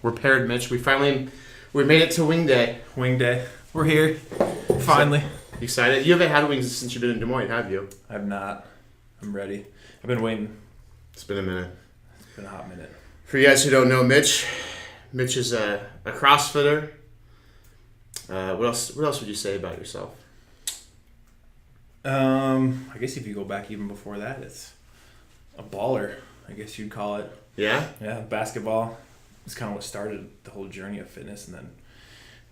We're paired, Mitch. We made it to wing day. Wing day. We're here. Finally. Excited? You haven't had wings since you've been in Des Moines, have you? I've not. I'm ready. I've been waiting. It's been a minute. It's been a hot minute. For you guys who don't know Mitch is a CrossFitter. What else would you say about yourself? I guess if you go back even before that, it's a baller, I guess you'd call it. Yeah? Yeah, basketball is kind of what started the whole journey of fitness, and then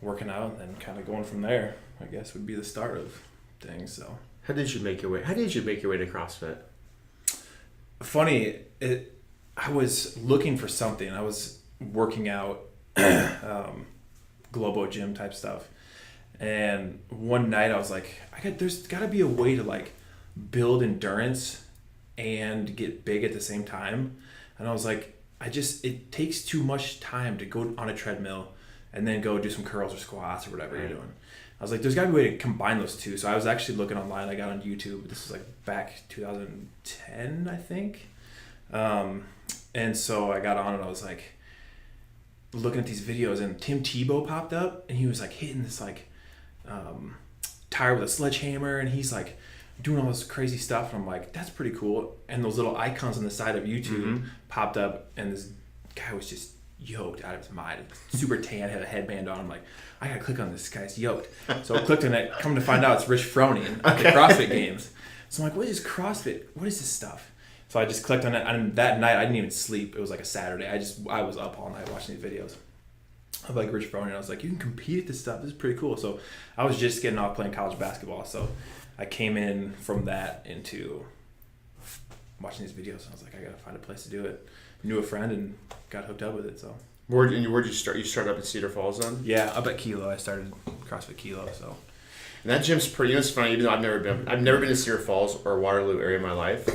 working out, and then kind of going from there, I guess, would be the start of things. So How did you make your way to CrossFit? Funny, I was looking for something. I was working out Globo gym type stuff. And one night I was like, there's got to be a way to like build endurance and get big at the same time. And I was like, it takes too much time to go on a treadmill and then go do some curls or squats or whatever you're doing. I was like, there's got to be a way to combine those two. So I was actually looking online. I got on YouTube. This was like back 2010, I think. And so I got on and I was like looking at these videos, and Tim Tebow popped up, and he was like hitting this like tire with a sledgehammer, and he's like doing all this crazy stuff, and I'm like, that's pretty cool. And those little icons on the side of YouTube popped up, and this guy was just yoked out of his mind, super tan, had a headband on. I'm like, I gotta click on this guy's yoked. So I clicked on it, come to find out it's Rich Froning at the CrossFit games. So I'm like, what is CrossFit? What is this stuff? So I just clicked on it, and that night I didn't even sleep. It was like a Saturday. I was up all night watching these videos of like Rich Froning. I was like, you can compete at this stuff. This is pretty cool. So I was just getting off playing college basketball. So I came in from that into watching these videos. And I was like, I gotta find a place to do it. Knew a friend and got hooked up with it. So Where'd you start? You started up at Cedar Falls then? yeah, up at Kilo. I started CrossFit Kilo. So And that gym's pretty. It's funny, even though I've never been to Cedar Falls or Waterloo area in my life,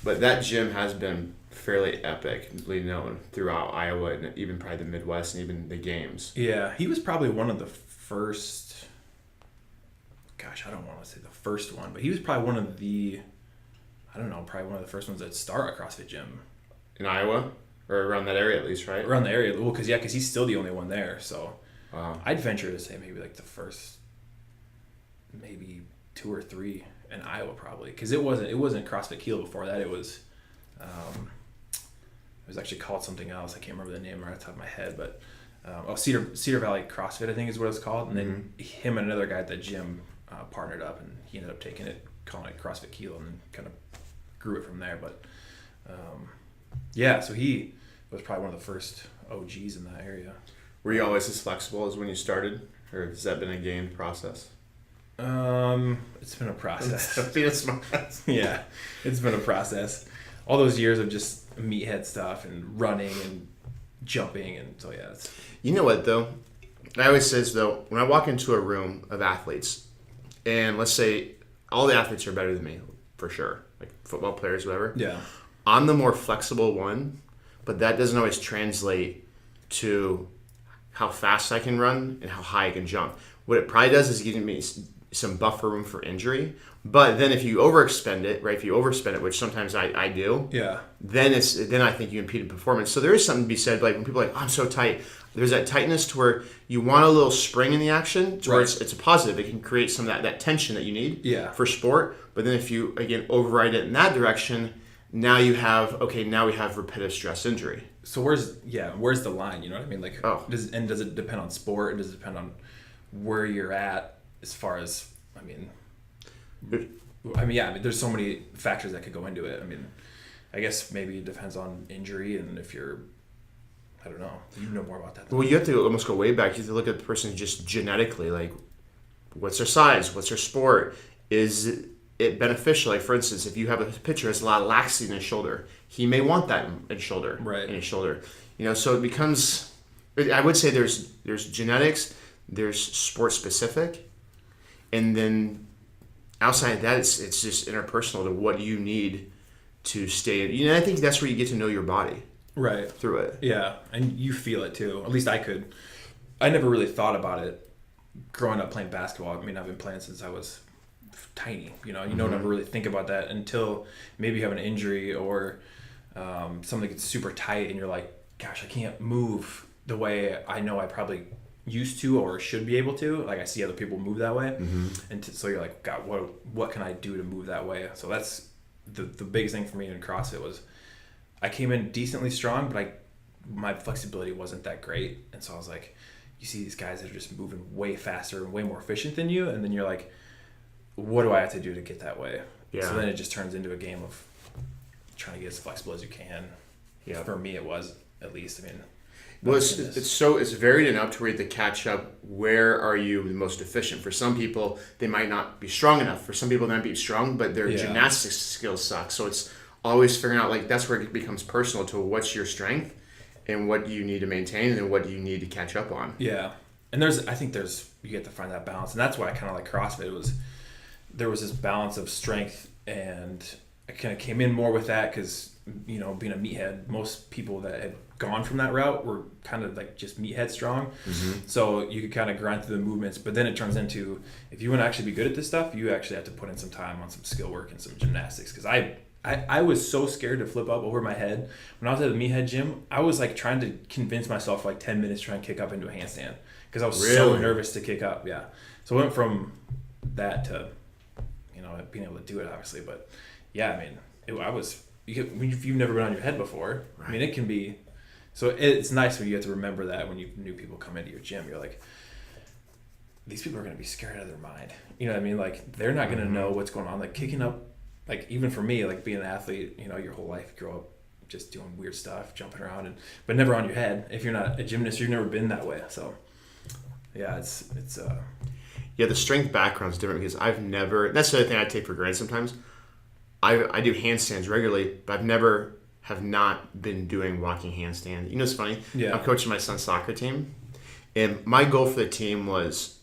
but that gym has been fairly epically known throughout Iowa and even probably the Midwest and even the games. yeah, he was probably one of the first. Gosh, I don't want to say the first one, but he was probably one of the. I don't know, probably one of the first ones that start a CrossFit gym In Iowa? Or around that area at least, right? around the area. Well, because he's still the only one there. So Wow. I'd venture to say maybe like the first, maybe 2 or 3 in Iowa probably, because it wasn't CrossFit Kilo before that. It was actually called something else. I can't remember the name right off the top of my head, but Cedar Valley CrossFit I think is what it's called. And then him and another guy at the gym partnered up, and he ended up taking it, calling it CrossFit Kilo, and then kind of grew it from there. But yeah, so he was probably one of the first OGs in that area. Were you always as flexible as when you started? Or has that been a gained process? It's been a process. Yeah, it's been a process. All those years of just meathead stuff and running and jumping, and so yeah. You know what though? I always say this though, when I walk into a room of athletes, and let's say all the athletes are better than me, for sure, like football players, whatever. Yeah. I'm the more flexible one, but that doesn't always translate to how fast I can run and how high I can jump. What it probably does is give me some buffer room for injury. But then if you overexpend it, right? If you overspend it, which sometimes I do, Yeah. then I think you impede performance. So there is something to be said, like when people are like, oh, I'm so tight. There's that tightness to where you want a little spring in the action, to where it's a positive. It can create some of that tension that you need for sport. But then if you again override it in that direction, now we have repetitive stress injury. So where's the line? You know what I mean? Like, does it depend on sport, and does it depend on where you're at as far as there's so many factors that could go into it. I mean, I guess maybe it depends on injury, and if you're, I don't know, you know more about that. Well, you have to almost go way back. You have to look at the person just genetically, like what's their size, what's their sport, is it beneficial? Like for instance, if you have a pitcher who has a lot of laxity in his shoulder, he may want that in his shoulder. Right. In his shoulder. So it becomes, I would say there's genetics, there's sport specific, and then outside of that, it's just interpersonal to what you need to stay. I think that's where you get to know your body. Right. Through it. Yeah, and you feel it too. At least I could. I never really thought about it growing up playing basketball. I mean, I've been playing since I was tiny. You don't ever really think about that until maybe you have an injury or something gets super tight and you're like, gosh, I can't move the way I know I probably used to or should be able to. Like I see other people move that way, and so you're like, God, what can I do to move that way? So that's the biggest thing for me in CrossFit was I came in decently strong, but my flexibility wasn't that great, and so I was like, you see these guys that are just moving way faster and way more efficient than you, and then you're like, what do I have to do to get that way? Yeah. So then it just turns into a game of trying to get as flexible as you can. Yeah. For me, it was, at least. I mean, well, it's varied enough to where you have to catch up. Where are you the most efficient? For some people, they might not be strong enough. For some people, they might be strong, but their gymnastics skills suck. So it's always figuring out, like, that's where it becomes personal to what's your strength and what you need to maintain and what you need to catch up on. Yeah. And I think you get to find that balance. And that's why I kind of like CrossFit. There was this balance of strength, and I kind of came in more with that because, being a meathead, most people that had gone from that route were kind of like just meathead strong. So you could kind of grind through the movements, but then it turns into, if you want to actually be good at this stuff, you actually have to put in some time on some skill work and some gymnastics. Because I was so scared to flip up over my head. When I was at the meathead gym, I was like trying to convince myself for like 10 minutes trying to kick up into a handstand because I was so nervous to kick up. Yeah. So I went from that to, being able to do it, obviously. But yeah, I mean, if you've never been on your head before, right. I mean, it can be, so it's nice when you get to remember that when new people come into your gym, you're like, these people are going to be scared out of their mind. You know what I mean? Like, they're not going to know what's going on. Like, kicking up, like, even for me, like, being an athlete, your whole life, you grow up just doing weird stuff, jumping around, but never on your head. If you're not a gymnast, you've never been that way. So, yeah, it's yeah, the strength background is different because that's the other thing I take for granted sometimes. I do handstands regularly, but have not been doing walking handstand. It's funny? Yeah. I'm coaching my son's soccer team, and my goal for the team was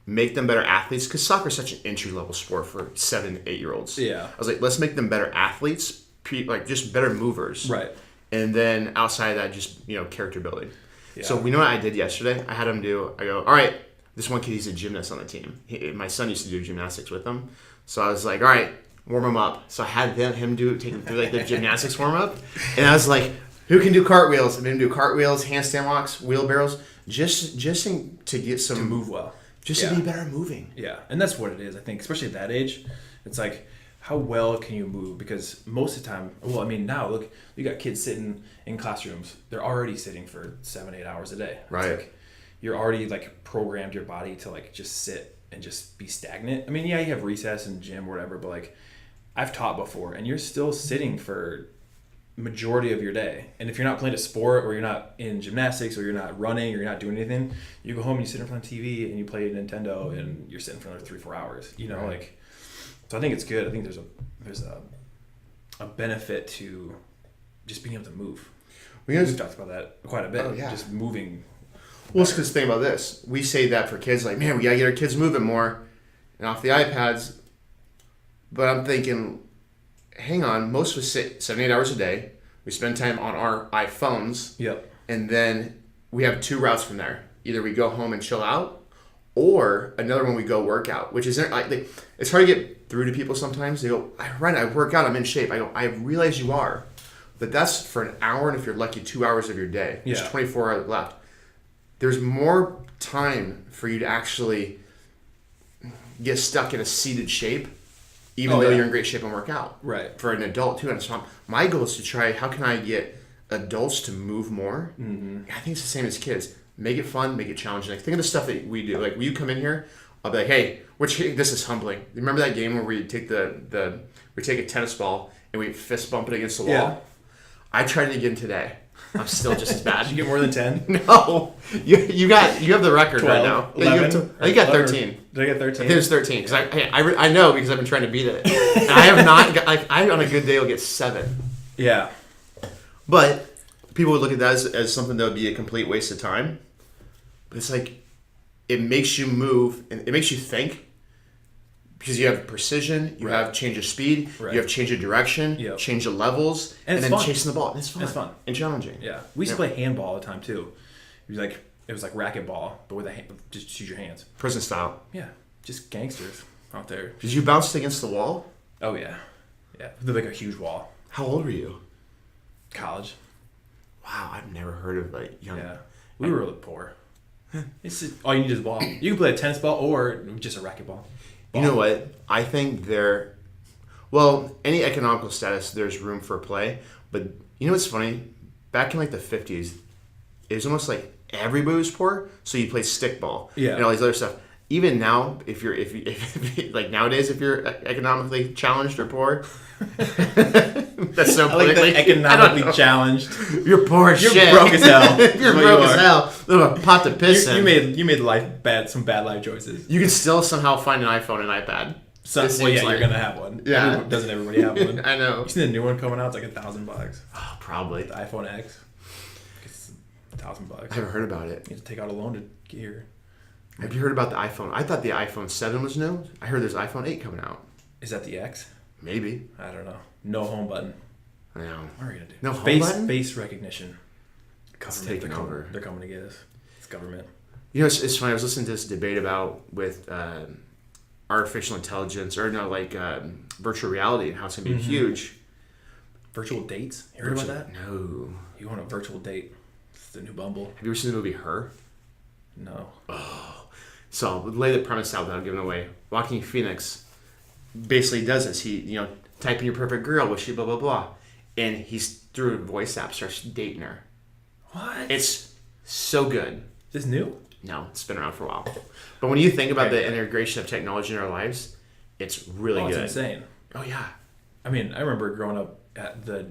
make them better athletes because soccer is such an entry-level sport for 7 to 8-year-olds. Yeah. I was like, let's make them better athletes, like just better movers. Right. And then outside of that, just, character building. Yeah. So we know what I did yesterday? I had him I go, all right, this one kid, he's a gymnast on the team. My son used to do gymnastics with him. So I was like, all right, warm him up. So I had take him through like the gymnastics warm up. And I was like, who can do cartwheels? I made him do cartwheels, handstand walks, wheelbarrows, just to get some... To move well. Just to be better at moving. Yeah, and that's what it is, I think, especially at that age. It's like, how well can you move? Because most of the time, now, look, you got kids sitting in classrooms. They're already sitting for 7-8 hours a day. Right. It's like, you're already, like, programmed your body to, like, just sit and just be stagnant. I mean, yeah, you have recess and gym or whatever, but, like, I've taught before, and you're still sitting for majority of your day. And if you're not playing a sport, or you're not in gymnastics, or you're not running, or you're not doing anything, you go home and you sit in front of TV and you play Nintendo and you're sitting for another 3-4 hours. Right. Like, so I think it's good. I think there's a benefit to just being able to move. We've talked about that quite a bit. Oh, yeah. Just moving. Well, it's because think about this. We say that for kids, like, man, we gotta get our kids moving more and off the iPads. But I'm thinking, hang on, most of us sit 7-8 hours a day. We spend time on our iPhones. Yep. And then we have 2 routes from there. Either we go home and chill out, or another one we go work out, which is like, it's hard to get through to people sometimes. They go, I work out, I'm in shape. I go, I realize you are. But that's for an hour, and if you're lucky, 2 hours of your day. Yeah. There's 24 hours left. There's more time for you to actually get stuck in a seated shape, even though you're in great shape and work out. Right. For an adult, too. And so my goal is to try, how can I get adults to move more? Mm-hmm. I think it's the same as kids. Make it fun, make it challenging. Like, think of the stuff that we do. Like, when you come in here, I'll be like, hey, this is humbling. You remember that game where we take we take a tennis ball and we fist bump it against the wall? Yeah. I tried it again today. I'm still just as bad. Did you get more than 10? No. You have the right 12, right now. 11? I think you got 13. Did I get 13? I think it was 13. Because I know because I've been trying to beat it. And I have not, I on a good day will get 7. Yeah. But people would look at that as something that would be a complete waste of time. But it's like, it makes you move and it makes you think. Because you have precision, you have change of speed, you have change of direction, change of levels, and then fun. Chasing the ball. And it's fun. It's fun. And challenging. Yeah. We used to play handball all the time, too. It was like racquetball, but with just use your hands. Prison style. Yeah. Just gangsters out there. Did you bounce against the wall? Oh, yeah. Yeah. Like a huge wall. How old were you? College. Wow, I've never heard of like young. Yeah. We were really poor. It's just, all you need is a ball. You can play a tennis ball or just a racquetball. Ball. You know what? I think any economical status, there's room for play. But you know what's funny? Back in like the 50s, it was almost like everybody was poor, so you play stickball and all these other stuff. Even now, if like nowadays, if you're economically challenged or poor, that's so I like the economically challenged. You're poor as shit. You're broke as hell. You're broke as hell. Little pot to piss in. You made some bad life choices. You can still somehow find an iPhone and iPad. You're gonna have one. Yeah, doesn't everybody have one? I know. You seen the new one coming out? It's like $1,000. Oh, probably the iPhone X. It's $1,000. I haven't heard about it. You have to take out a loan to get here. Have you heard about the iPhone? I thought the iPhone 7 was new. I heard there's iPhone 8 coming out. Is that the X? Maybe. I don't know. No home button. I know. What are we gonna do? No home button? Face recognition. It's taking over. They're coming to get us. It's government. You know, it's funny. I was listening to this debate with artificial intelligence, or virtual reality, and how it's going to be huge. Virtual dates? You heard about that? No. You want a virtual date? It's the new Bumble. Have you ever seen the movie Her? No. Oh. So I'll lay the premise out without giving away. Joaquin Phoenix basically does this. He, type in your perfect girl, wish you blah, blah, blah. And he's through a voice app, starts dating her. What? It's so good. Is this new? No, it's been around for a while. But when you think about the integration of technology in our lives, it's really good. It's insane. Oh, yeah. I mean, I remember growing up at the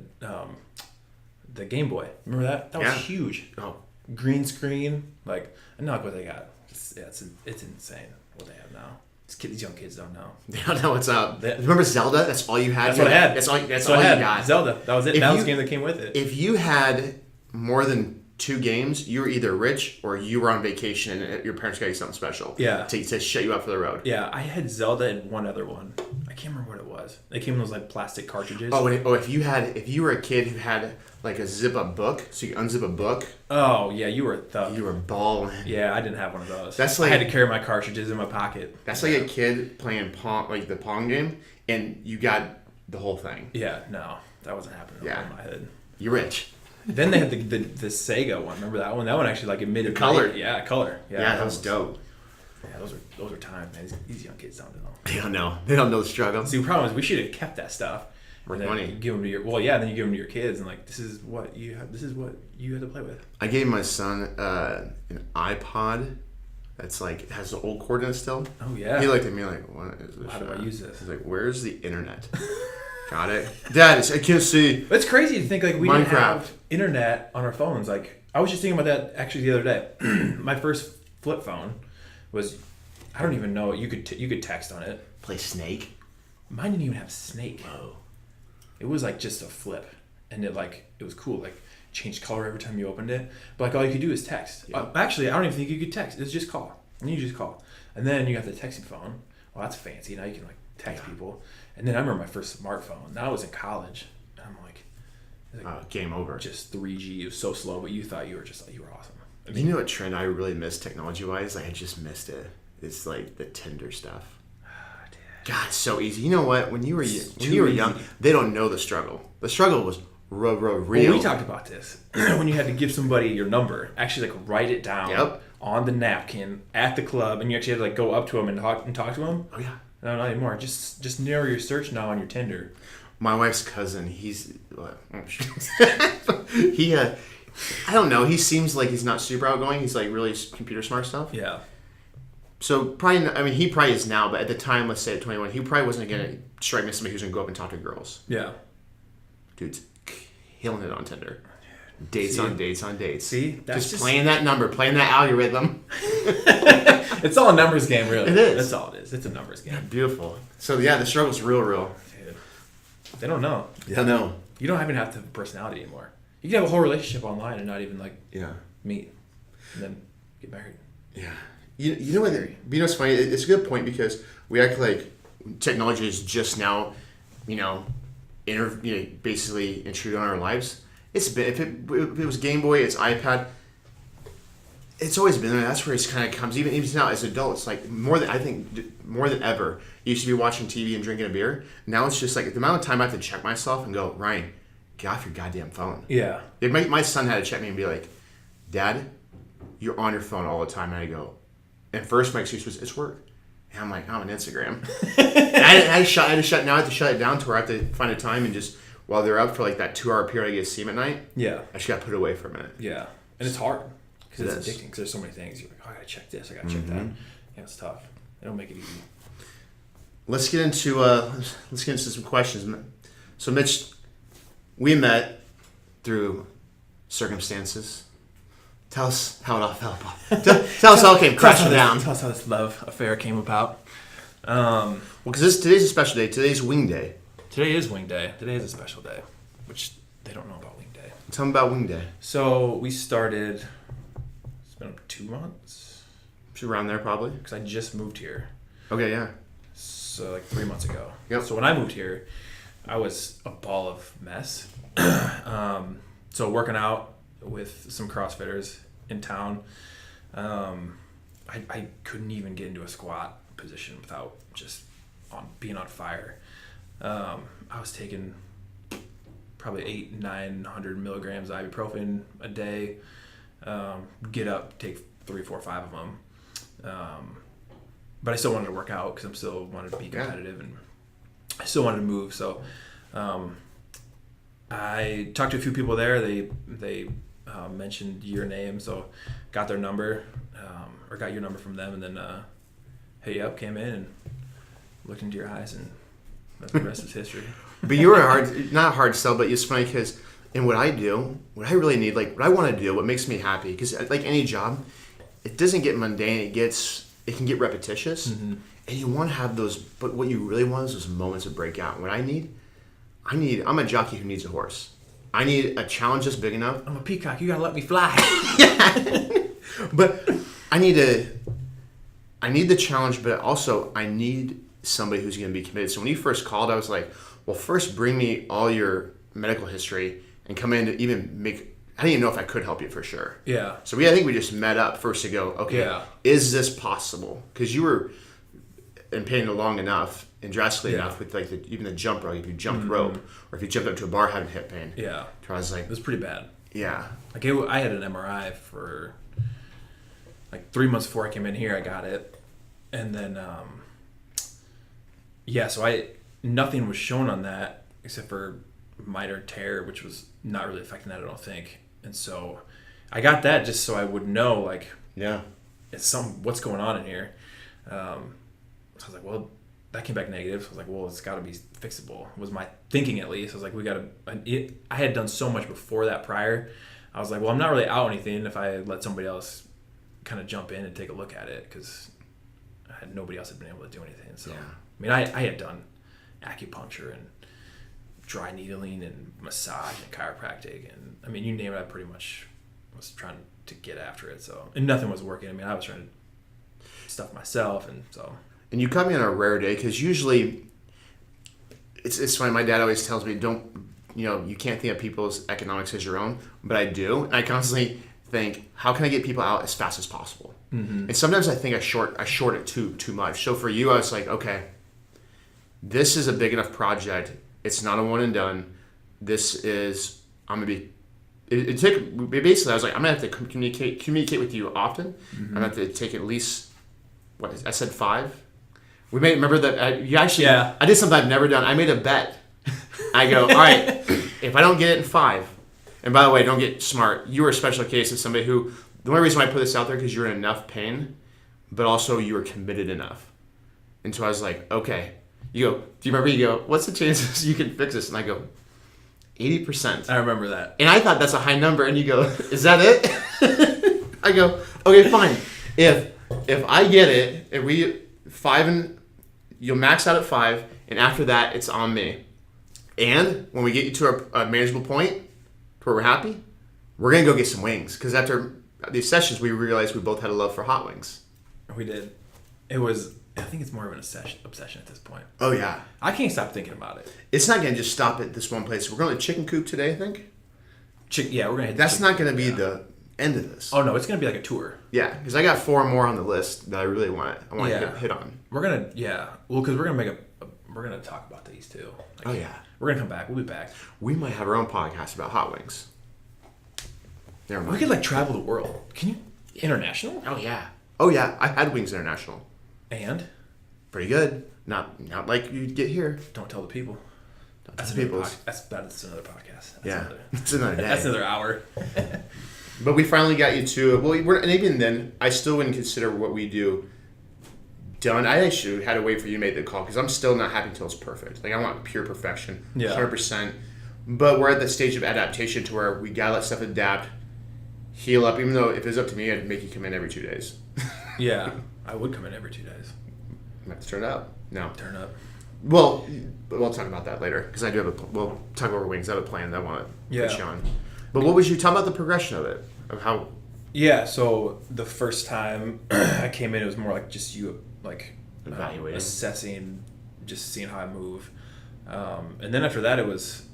Game Boy. Remember that? That was huge. Oh. Green screen. Like, I know what they got. It's insane what they have now. These young kids don't know. They don't know what's up. Remember Zelda? That's all you had? That's what I had. That's all you got. Zelda. That was it. That was the game that came with it. If you had more than 2 games, you were either rich or you were on vacation and your parents got you something special. Yeah. To shut you up for the road. Yeah, I had Zelda and one other one. I can't remember what it was. They came in those like plastic cartridges. If you were a kid who had like a zip up book, so you could unzip a book. Oh yeah, you were a thug. You were balling. Yeah, I didn't have one of those. That's like I had to carry my cartridges in my pocket. That's like a kid playing Pong, like the Pong game, and you got the whole thing. Yeah, no, that wasn't happening in my head. You're rich. Then they had the Sega one. Remember that one? That one actually like emitted color. Yeah, color. Yeah, that was dope. Yeah, those are times, man. These young kids don't know. They don't know. They don't know the struggle. See, the problem is we should have kept that stuff. Worth money. Give them to then you give them to your kids, and like this is what you have. This is what you have to play with. I gave my son an iPod. That's like has the old cord in it still. Oh yeah. He looked at me like, "What is this? How do I use this?" He's like, "Where's the internet?" Got it, Dad. I can't see. It's crazy to think like we Minecraft. didn't have internet on our phones. Like I was just thinking about that actually the other day. My first flip phone was, I don't even know. You could text on it. Play Snake. Mine didn't even have Snake. Whoa. It was like just a flip, and it was cool. Like changed color every time you opened it. But like all you could do is text. Yeah. Actually, I don't even think you could text. It's just call, and you just call. And then you got the texting phone. Well, that's fancy. Now you can like text people. And then I remember my first smartphone. Now I was in college, and I'm like game over. Just 3G. It was so slow, but you thought you were awesome. I mean, you know what trend I really missed technology-wise? I just missed it. It's like the Tinder stuff. God, it's so easy. You know what? When you were young, they don't know the struggle. The struggle was real. Well, we talked about this when you had to give somebody your number. Actually, like write it down on the napkin at the club, and you actually had to like go up to them and talk to them. Oh yeah. No, not anymore. Just narrow your search now on your Tinder. My wife's cousin, he's I don't know. He seems like he's not super outgoing. He's like really computer smart stuff. Yeah. So probably, he probably is now, but at the time, let's say at 21, he probably wasn't going to strike me as somebody who's going to go up and talk to girls. Yeah. Dude's killing it on Tinder. Dates on dates on dates. See? That's just playing that number, playing that algorithm. It's all a numbers game, really. It is. That's all it is. It's a numbers game. Beautiful. So yeah, the struggle's real. Dude. They don't know. Yeah, no. You don't even have to have a personality anymore. You can have a whole relationship online and not even meet and then get married. Yeah. You know what's funny? It's a good point because we act like technology is just now, basically intruded on our lives. It's been if it was Game Boy, it's iPad. It's always been there. That's where it kind of comes. Even now as adults, like more than ever. You used to be watching TV and drinking a beer. Now it's just like the amount of time I have to check myself and go, Ryan, get off your goddamn phone. Yeah. My son had to check me and be like, Dad, you're on your phone all the time. And I go, and first my excuse was, it's work. And I'm like, I'm on Instagram. I had to shut it down to where I have to find a time and just, while they're up for like that 2 hour period I get to see them at night, I just got to put it away for a minute. Yeah. And it's hard because it's addicting because there's so many things. You're like, oh, I got to check this, I got to check that. Yeah, it's tough. They don't make it easy. Let's get into some questions. So Mitch, we met through circumstances. Tell us how it all fell apart. Tell us how it came crashing down. Tell us how this love affair came about. Well, because today's a special day. Today's Wing Day. Today is Wing Day. Today is a special day, which they don't know about Wing Day. Tell them about Wing Day. So we started, it's been 2 months. Around there probably. Because I just moved here. Okay, yeah. So like 3 months ago. Yep. So when I moved here, I was a ball of mess. So working out with some CrossFitters in town, I couldn't even get into a squat position without just being on fire. I was taking probably 800-900 milligrams of ibuprofen a day. Get up, take 3, 4, 5 of them. But I still wanted to work out because I still wanted to be competitive and I still wanted to move. So I talked to a few people there. They mentioned your name, so got their number or got your number from them, and then hit you up, came in and looked into your eyes, and the rest is history. But you were not a hard sell, but it's funny because in what I do, what I really need, like what I want to do, what makes me happy, because like any job, it doesn't get mundane. It can get repetitious, and you want to have those. But what you really want is those moments of breakout. What I'm a jockey who needs a horse. I need a challenge that's big enough. I'm a peacock. You gotta let me fly. But I need the challenge, but also I need somebody who's going to be committed. So when you first called, I was like, well, first bring me all your medical history and come in to even make. I didn't even know if I could help you for sure. Yeah. So I think we just met up first to go, okay, is this possible? Because you were in pain long enough and drastically enough with like even the jump rope, if you jumped rope or if you jumped up to a bar having hip pain. Yeah. So I was like, it was pretty bad. Yeah. Like I had an MRI for like 3 months before I came in here. I got it, and then so nothing was shown on that except for miter tear, which was not really affecting that, I don't think. And so I got that just so I would know, like, what's going on in here. So I was like, well, that came back negative. So I was like, well, it's got to be fixable, was my thinking at least. I was like, I had done so much before that prior. I was like, well, I'm not really out anything if I let somebody else kind of jump in and take a look at it, because nobody else had been able to do anything. So, I mean, I had done acupuncture and dry needling and massage and chiropractic, and I mean, you name it, I pretty much was trying to get after it. So, and nothing was working. I mean, I was trying to stuff myself, and so. And you caught me on a rare day, because usually it's funny. My dad always tells me, you can't think of people's economics as your own, but I do. And I constantly think, how can I get people out as fast as possible? Mm-hmm. And sometimes I think I short it too much. So for you, I was like, okay, this is a big enough project. It's not a one and done. Basically, I was like, I'm gonna have to communicate with you often. Mm-hmm. I'm gonna have to take at least, I said 5. We made, remember that I did something I've never done. I made a bet. I go, all right, if I don't get it in 5, and by the way, don't get smart. You were a special case of somebody who, the only reason why I put this out there, because you're in enough pain, but also you were committed enough. And so I was like, okay. You go, do you remember? You go, what's the chances you can fix this? And I go, 80%. I remember that. And I thought that's a high number. And you go, is that it? I go, okay, fine. If I get it, if we 5 and you'll max out at 5, and after that, it's on me. And when we get you to a manageable point where we're happy, we're going to go get some wings. Because after these sessions, we realized we both had a love for hot wings. We did. I think it's more of an obsession at this point. Oh, yeah. I can't stop thinking about it. It's not going to just stop at this one place. We're going to Chicken Coop today, I think. We're going to hit That's not going to be the end of this. Oh, no, it's going to be like a tour. Yeah, because I got 4 more on the list that I really want to hit on. We're going to, because we're going to we're going to talk about these too. We're going to come back. We'll be back. We might have our own podcast about hot wings. We could travel the world. Can you? International? Oh yeah. I had Wings International. And pretty good. Not like you'd get here. Don't tell the people. That's another podcast. That's another day. That's another hour. But we finally got you to. Well, and even then, I still wouldn't consider what we do done. I actually had to wait for you to make the call because I'm still not happy until it's perfect. Like I want pure perfection, 100%. But we're at the stage of adaptation to where we gotta let stuff adapt, heal up. Even though if it was up to me, I'd make you come in every 2 days. Yeah, I would come in every 2 days. You have to turn up. No. Turn up. Well, we'll talk about that later because I do have we'll talk about Wings. I have a plan that I want to put you on. But what was you talk about the progression of it? Of how? Yeah, so the first time I came in, it was more like just you evaluating, assessing, just seeing how I move, and then after that it was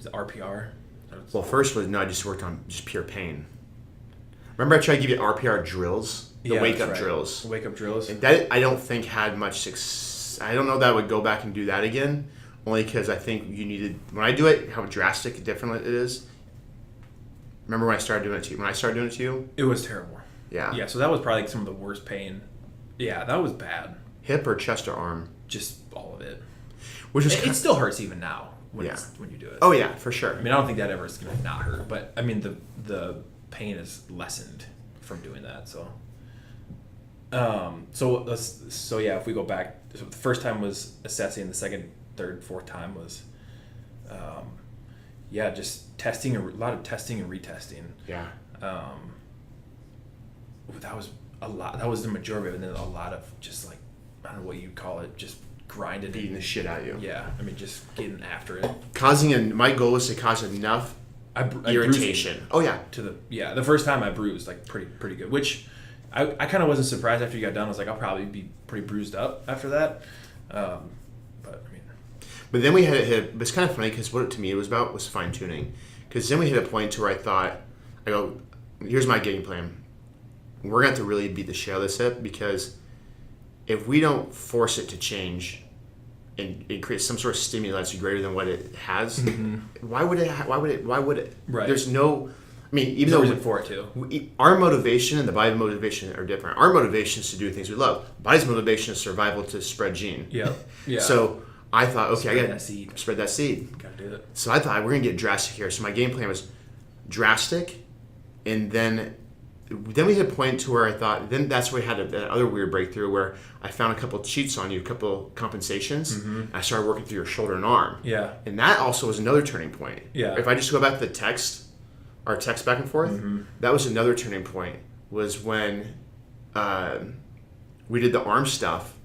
RPR. Well, first was I just worked on just pure pain. Remember, I tried to give you RPR drills, the wake up drills. Wake up drills. And that I don't think had much success. I don't know that I would go back and do that again, only because I think you needed when I do it, how drastic different it is. Remember when I started doing it to you? When I started doing it to you, it was terrible. Yeah. Yeah. So that was probably some of the worst pain. Yeah, that was bad. Hip or chest or arm? Just all of it. Which is it still hurts even now when you do it. Oh yeah, for sure. I mean, I don't think that ever is going to not hurt, but I mean the pain is lessened from doing that. So, so yeah, if we go back, so the first time was assessing. The second, third, fourth time was, just testing, a lot of testing and retesting. Yeah. That was a lot. That was the majority of it, and then a lot of just like, I don't know what you'd call it, just grinding. Beating the shit out of you. Yeah. I mean, just getting after it. My goal was to cause enough irritation. Oh yeah. The first time I bruised like pretty good, which I kind of wasn't surprised after you got done. I was like, I'll probably be pretty bruised up after that. But then we had it hit. It's kind of funny because what to me it was about was fine tuning. Because then we hit a point to where I go, here's my game plan. We're going to have to really beat the shit out of this hip because if we don't force it to change and create some sort of stimulus greater than what it has, why would it? Right. There's no. I mean, even There's though reason for it too. Our motivation and the body's motivation are different. Our motivation is to do things we love. Body's motivation is survival to spread gene. Yeah. Yeah. So I thought, okay, I got to spread that seed. Got to do it. So I thought we're gonna get drastic here. So my game plan was drastic, and then we hit a point to where I thought. Then that's where we had that other weird breakthrough where I found a couple of cheats on you, a couple of compensations. Mm-hmm. I started working through your shoulder and arm. Yeah. And that also was another turning point. Yeah. If I just go back to the text, our text back and forth, that was another turning point. Was when we did the arm stuff,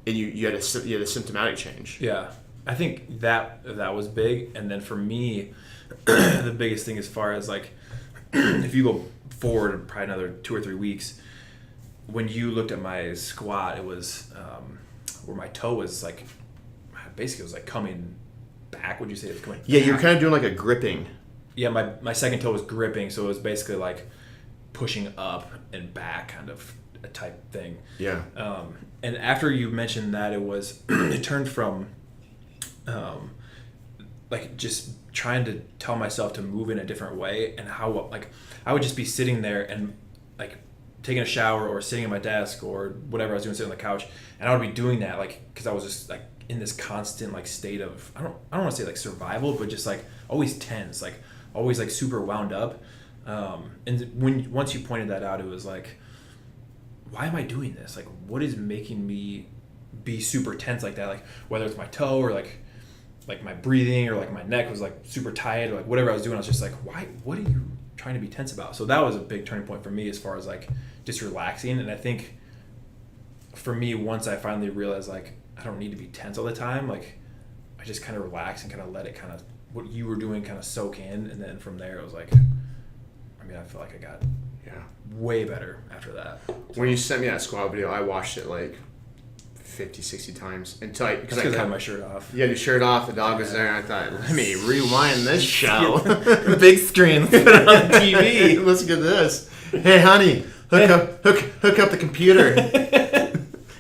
and you had a symptomatic change. Yeah, I think that was big. And then for me, the biggest thing as far as like, if you go forward probably another 2 or 3 weeks, when you looked at my squat, it was where my toe was like, basically it was like coming back. Would you say it was coming back? Yeah, you're kind of doing like a gripping. Yeah, my second toe was gripping, so it was basically like pushing up and back kind of a type thing. Yeah. And after you mentioned that, it turned from like just trying to tell myself to move in a different way, and how like I would just be sitting there and like taking a shower or sitting at my desk or whatever I was doing, sitting on the couch, and I would be doing that like because I was just like in this constant like state of I don't want to say like survival, but just like always tense, like always like super wound up. And once you pointed that out, it was like, why am I doing this? Like, what is making me be super tense like that? Like, whether it's my toe or like my breathing or like my neck was like super tight or like whatever I was doing, I was just like, why? What are you trying to be tense about? So that was a big turning point for me as far as like just relaxing. And I think for me, once I finally realized like I don't need to be tense all the time, like I just kind of relax and kind of let it kind of what you were doing kind of soak in, and then from there it was like, I mean, I feel like I got way better after that. When you sent me that squat video, I watched it like 50, 60 times until because I had my shirt off. You had your shirt off, the dog was there, and I thought, let me rewind this show. Big screen, let's put it on TV. Let's get this. Hey, honey, hook up the computer.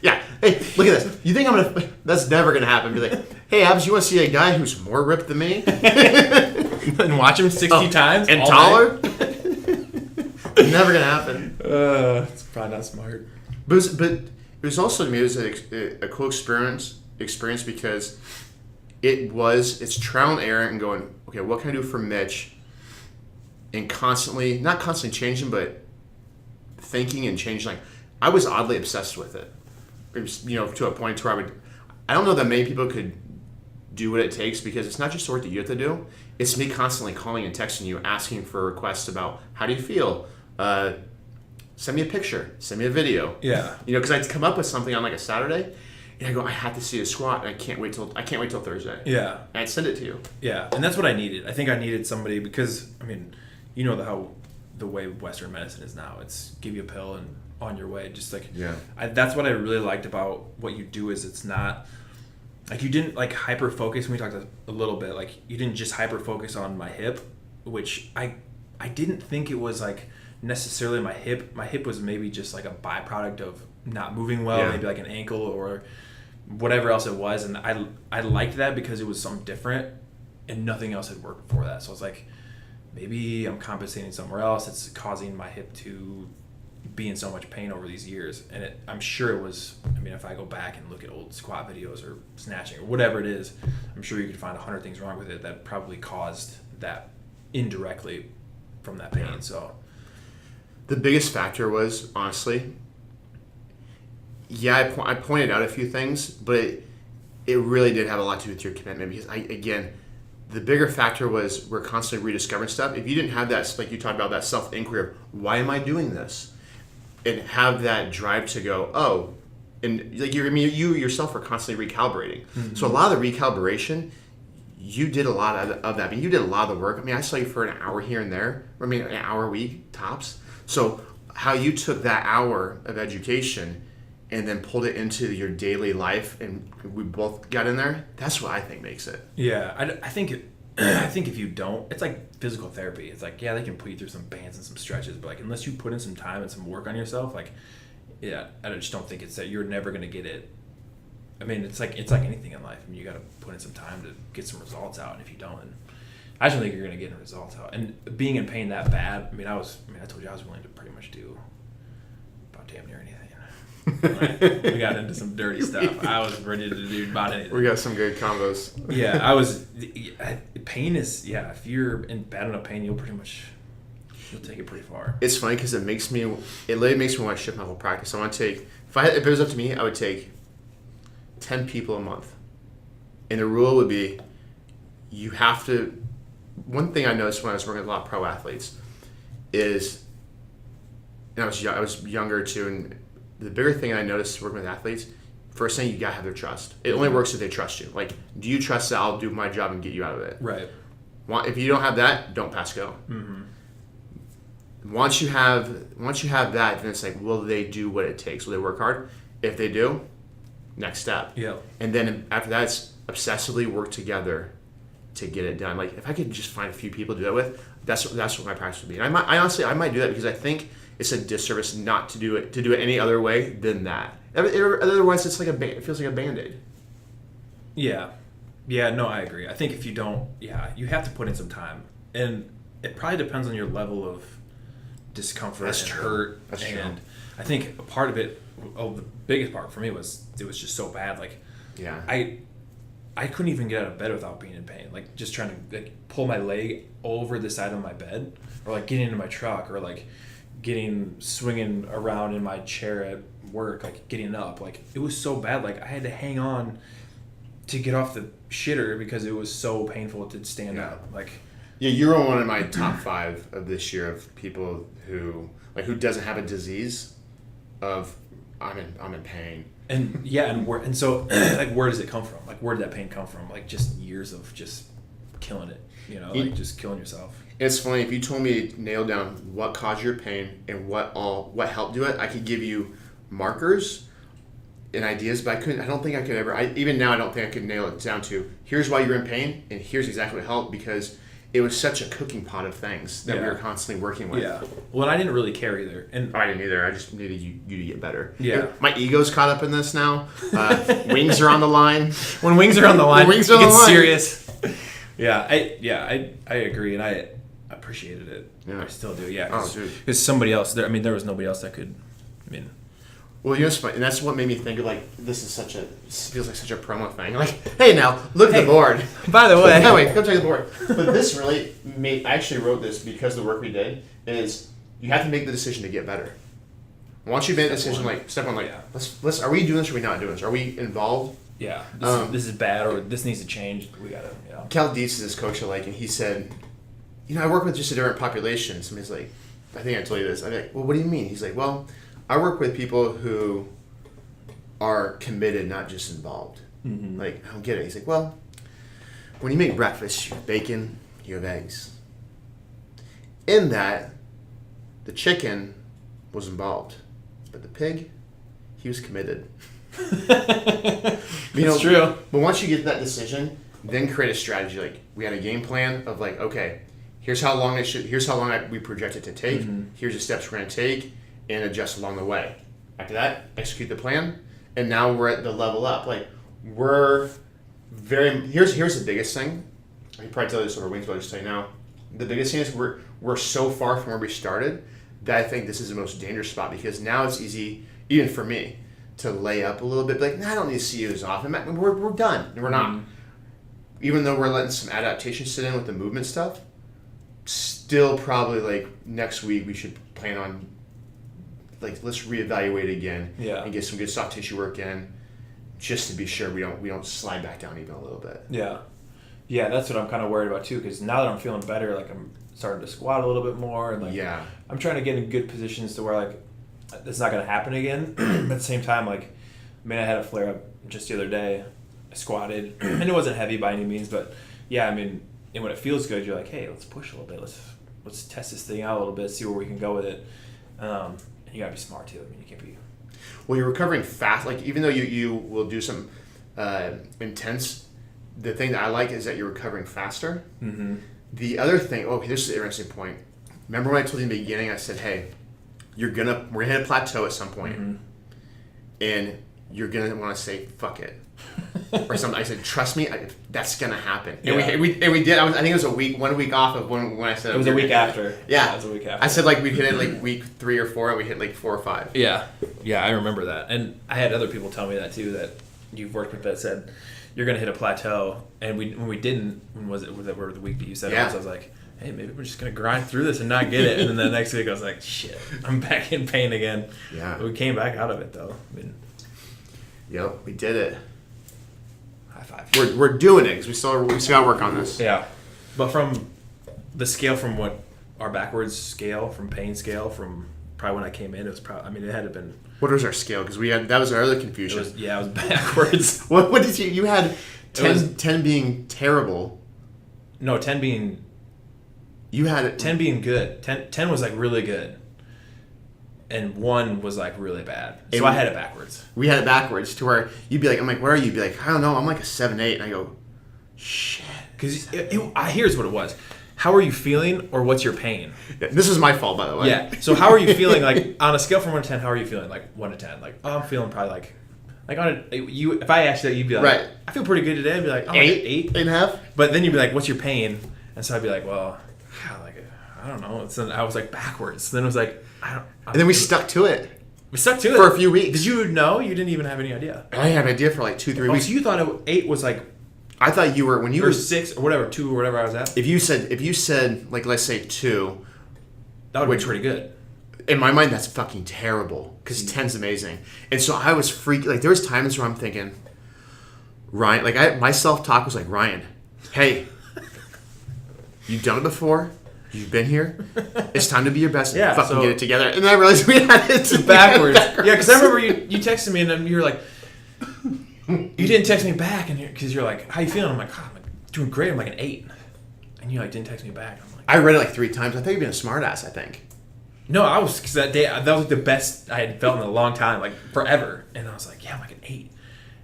Yeah. Hey, look at this. You think I'm gonna? That's never gonna happen. Be like, hey, Abs, you want to see a guy who's more ripped than me? And watch him 60 times and taller. Never gonna happen. It's probably not smart. But it was also, to me, it was a cool experience because it's trial and error and going, okay, what can I do for Mitch? And not constantly changing, but thinking and changing. Like, I was oddly obsessed with it. It was, to a point where I don't know that many people could do what it takes, because it's not just the work that you have to do. It's me constantly calling and texting you, asking for requests about how do you feel? Send me a picture. Send me a video. Yeah. Because I'd come up with something on like a Saturday, and I go, I have to see a squat, and I can't wait till Thursday. Yeah. And I'd send it to you. Yeah, and that's what I needed. I think I needed somebody because, how the way Western medicine is now. It's give you a pill and on your way. Just like, that's what I really liked about what you do is it's not, like you didn't like hyper focus. We talked a little bit, like you didn't just hyper focus on my hip, which I didn't think it was like necessarily my hip. My hip was maybe just like a byproduct of not moving well, maybe like an ankle or whatever else it was. And I liked that because it was something different and nothing else had worked before that. So I was like, maybe I'm compensating somewhere else. It's causing my hip to be in so much pain over these years. And I'm sure it was, if I go back and look at old squat videos or snatching or whatever it is, I'm sure you could find 100 things wrong with it that probably caused that indirectly from that pain. So the biggest factor was, honestly, I pointed out a few things, but it really did have a lot to do with your commitment, because the bigger factor was we're constantly rediscovering stuff. If you didn't have that, like you talked about, that self-inquiry of why am I doing this, and have that drive to go, and like you yourself are constantly recalibrating. Mm-hmm. So a lot of the recalibration, you did a lot of that. You did a lot of the work. I saw you for an hour here and there. An hour a week tops. So how you took that hour of education and then pulled it into your daily life, and we both got in there, that's what I think makes it. Yeah, I think if you don't, it's like physical therapy. It's like, they can put you through some bands and some stretches, but like unless you put in some time and some work on yourself, like, I just don't think it's that you're never going to get it. It's like anything in life. You got to put in some time to get some results out, and if you don't, I just don't think you're going to get any results out. And being in pain that bad, I told you I was willing to pretty much do about damn near anything. Right. We got into some dirty stuff. I was ready to do about anything. We got some good combos. Pain is, if you're in bad enough pain, you'll take it pretty far. It's funny because it literally makes me want to shift my whole practice. I want to take, if it was up to me, I would take 10 people a month. And the rule would be, you have to, one thing I noticed when I was working with a lot of pro athletes is, and I was younger too, and the bigger thing I noticed working with athletes, first thing, you gotta have their trust. It only works if they trust you. Like, do you trust that I'll do my job and get you out of it? Right. If you don't have that, don't pass go. Mm-hmm. Once you have that, then it's like, will they do what it takes? Will they work hard? If they do, next step. Yeah. And then after that, it's obsessively work together to get it done. Like, if I could just find a few people to do that with, that's what my practice would be. And I honestly might do that, because I think it's a disservice not to do it any other way than that. Otherwise, it's like it feels like a Band-Aid. Yeah. Yeah, no, I agree. I think if you don't, you have to put in some time. And it probably depends on your level of discomfort and hurt. That's true. And I think a part of it, the biggest part for me was it was just so bad. Like, I couldn't even get out of bed without being in pain. Like, just trying to pull my leg over the side of my bed, or like getting into my truck, or like swinging around in my chair at work, like getting up. Like, it was so bad. Like, I had to hang on to get off the shitter because it was so painful to stand up. Like, you were one of my top 5 of this year of people who doesn't have a disease of I'm in pain. And and so like, where does it come from? Like, where did that pain come from? Like, just years of just killing it, just killing yourself. It's funny, if you told me to nail down what caused your pain and what helped do it, I could give you markers and ideas, but I don't think I could ever, even now I don't think I could nail it down to, here's why you're in pain and here's exactly what helped, because it was such a cooking pot of things that we were constantly working with. Yeah. Well, and I didn't really care either. And I didn't either. I just needed you to get better. Yeah. My ego's caught up in this now. Wings are on the line. When wings are on the line, it gets serious. I agree. And appreciated it. Yeah. I still do. Yeah. Oh, dude. Because somebody else. There was nobody else that could. I mean. Well, you know, and that's what made me think of, like, this feels like such a promo thing. Like, hey, now, look at the board. By the way. No, wait, come check the board. But this really I actually wrote this because the work we did is you have to make the decision to get better. Once you make the decision, like, step one, like, let's, are we doing this or are we not doing this? Are we involved? Yeah. This is bad or this needs to change. We gotta, Cal Dietz is this coach I like, and he said, I work with just a different population. Somebody's like, I think I told you this. I'm like, well, what do you mean? He's like, well, I work with people who are committed, not just involved. Mm-hmm. Like, I don't get it. He's like, well, when you make breakfast, you have bacon, you have eggs. In that, the chicken was involved, but the pig, he was committed. That's true. But once you get that decision, then create a strategy. Like, we had a game plan of like, okay, here's how long we project it to take. Mm-hmm. Here's the steps we're going to take, and adjust along the way. After that, execute the plan, and now we're at the level up. Like, here's the biggest thing. I can probably tell you this over wings, but I'll just tell you now. The biggest thing is we're so far from where we started that I think this is the most dangerous spot, because now it's easy, even for me, to lay up a little bit. Like, I don't need to see you as often. We're done. We're not. Even though we're letting some adaptation sit in with the movement stuff, still probably like next week we should plan on, like, let's reevaluate again and get some good soft tissue work in, just to be sure we don't slide back down even a little bit. Yeah, that's what I'm kind of worried about too, because now that I'm feeling better, like I'm starting to squat a little bit more, and like I'm trying to get in good positions to where like it's not going to happen again. But at the same time, like, I mean, I had a flare up just the other day. I squatted, and it wasn't heavy by any means, but yeah, I mean, and when it feels good, you're like, hey, let's push a little bit, let's test this thing out a little bit, see where we can go with it. You gotta be smart too. I mean, you can't be. Well, you're recovering fast. Like, even though you will do some intense, the thing that I like is that you're recovering faster. Mm-hmm. The other thing, this is an interesting point. Remember when I told you in the beginning? I said, hey, we're gonna hit a plateau at some point, and you're gonna want to say fuck it or something. I said, trust me, that's gonna happen. And we did. I think it was 1 week off of when I said it was a week after. Yeah, it was a week after. I said like we'd hit it like week 3 or 4, and we hit like 4 or 5. Yeah, I remember that, and I had other people tell me that too, that you've worked with that said you're gonna hit a plateau, and when we didn't, when was it? The week that you said it was, I was like, hey, maybe we're just gonna grind through this and not get it. And then the next week I was like, shit, I'm back in pain again. Yeah, but we came back out of it though. I mean, yep, we did it. High five. We're doing it because we still gotta work on this. Yeah, but from the scale, from what our backwards scale, from pain scale, from probably when I came in, it was probably, I mean, it had to been. What was our scale? Because that was our other confusion. It was backwards. What did you had 10 being terrible. No, 10 being. You had it. 10 being good. 10 was like really good. And 1 was like really bad. So I had it backwards. We had it backwards to where you'd be like, I'm like, where are you? You'd be like, I don't know. I'm like a 7-8. And I go, shit. Because here's what it was. How are you feeling, or what's your pain? Yeah, this is my fault, by the way. Yeah. So how are you feeling? Like, on a scale from 1 to 10, how are you feeling? Like 1 to 10. Like, I'm feeling probably like on if I asked you that, you'd be like, right. I feel pretty good today. I'd be like, 8, 8.5. But then you'd be like, what's your pain? And so I'd be like, well, I don't know. And I was like backwards. Then it was like, and then we stuck to it. We stuck to it for a few weeks. Did you know? You didn't even have any idea. I had an idea for like 2-3 weeks. So you thought 8 was like. I thought you were when you or were 6 or whatever, 2 or whatever I was at. If you said like, let's say 2, that would be pretty good. In my mind, that's fucking terrible because 10's amazing. And so I was freaked. Like, there was times where I'm thinking, Ryan, like my self-talk was like, Ryan, hey, you've done it before. You've been here. It's time to be your best. Yeah, fucking get it together. And then I realized we had it backwards. Yeah, because I remember you texted me and then you were like, you didn't text me back, and because you're like, how you feeling? I'm like, oh, I'm doing great. I'm like an 8, and you like didn't text me back. I'm like, I read it like 3 times. I thought you'd been a smartass. I think. No, I was, because that day that was like the best I had felt in a long time, like forever. And I was like, yeah, I'm like an 8,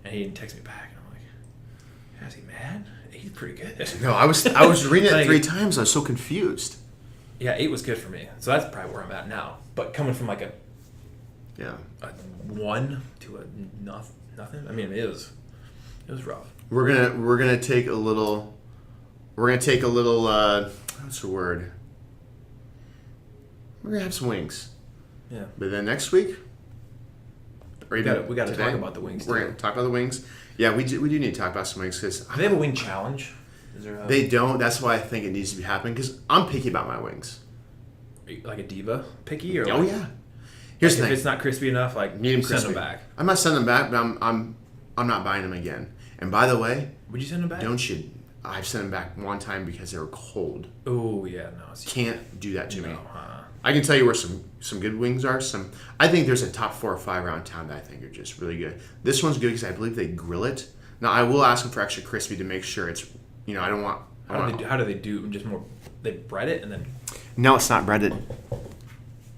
and he didn't text me back. And I'm like, is he mad? 8's pretty good. No, I was reading it 3 times. I was so confused. Yeah, 8 was good for me. So that's probably where I'm at now. But coming from like a 1 to a nothing. I mean, it was rough. We're gonna take a little. What's the word? we're gonna have some wings. Yeah. But then next week, we got to talk about the wings. We're gonna talk about the wings. Yeah, we do need to talk about some wings because do they have a wing challenge? They don't. That's why I think it needs to be happening because I'm picky about my wings. Like a diva picky or? Oh yeah. Here's the thing: if it's not crispy enough, like need them send them back. I'm not sending them back, but I'm not buying them again. And by the way, would you send them back? Don't you? I've sent them back one time because they were cold. Oh yeah, no. Can't do that to me. Huh? I can tell you where some good wings are. I think there's a top 4 or 5 around town that I think are just really good. This one's good because I believe they grill it. Now I will ask them for extra crispy to make sure it's. I don't want. How do they do? Just more. They bread it and then. No, it's not breaded.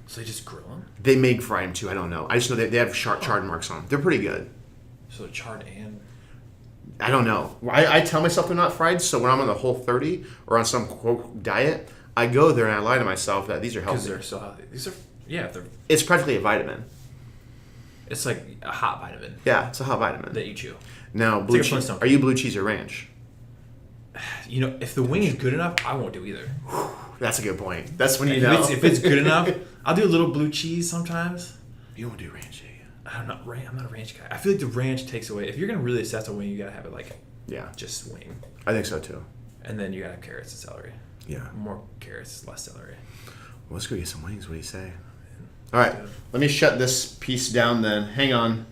So they just grill them. They may fry them too. I don't know. I just know they have charred marks on them. They're pretty good. So charred and. I don't know. I tell myself they're not fried, so when I'm on the Whole30 or on some quote diet, I go there and I lie to myself that these are healthy. Because they're so healthy. These are they're. It's practically a vitamin. It's like a hot vitamin. Yeah, it's a hot vitamin that you chew. Now, blue cheese. Are you blue cheese or ranch? If the wing is good enough, I won't do either. That's a good point. That's when you know. If it's good enough, I'll do a little blue cheese sometimes. You won't do ranch, do you? I'm not a ranch guy. I feel like the ranch takes away. If you're gonna really assess a wing, you gotta have it just wing. I think so too. And then you gotta have carrots and celery. Yeah. More carrots, less celery. Well, let's go get some wings. What do you say? All right, let me shut this piece down then. Hang on.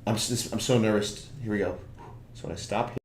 I'm so nervous. Here we go. So I stop here.